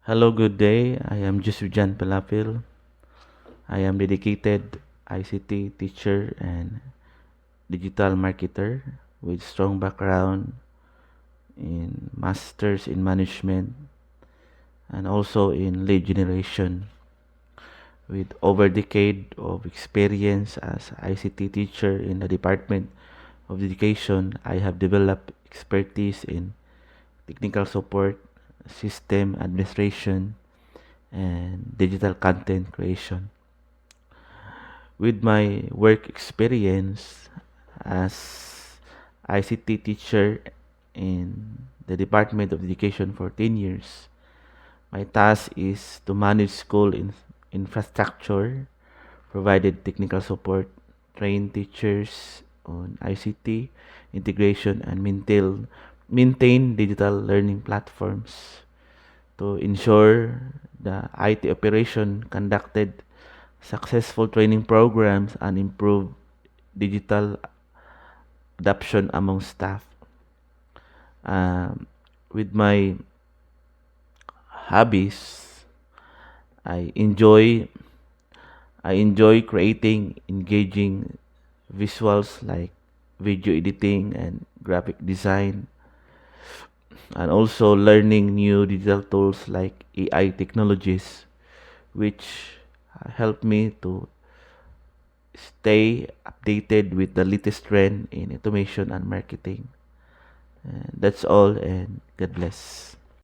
Hello, good day. I am Jesujan Pelapil. I am dedicated ICT teacher and digital marketer with strong background in masters in management and also in lead generation. With over decade of experience as ICT teacher in the Department of Education, I have developed expertise in technical support, system administration, and digital content creation. With my work experience as ICT teacher in the Department of Education for 10 years, my task is to manage school infrastructure, provided technical support, train teachers on ICT integration, and maintain digital learning platforms to ensure the IT operation conducted successful training programs and improve digital adoption among staff. Um, with my hobbies, I enjoy I enjoy creating engaging visuals like video editing and graphic design, and also learning new digital tools like AI technologies, which help me to stay updated with the latest trend in automation and marketing. And that's all, and God bless.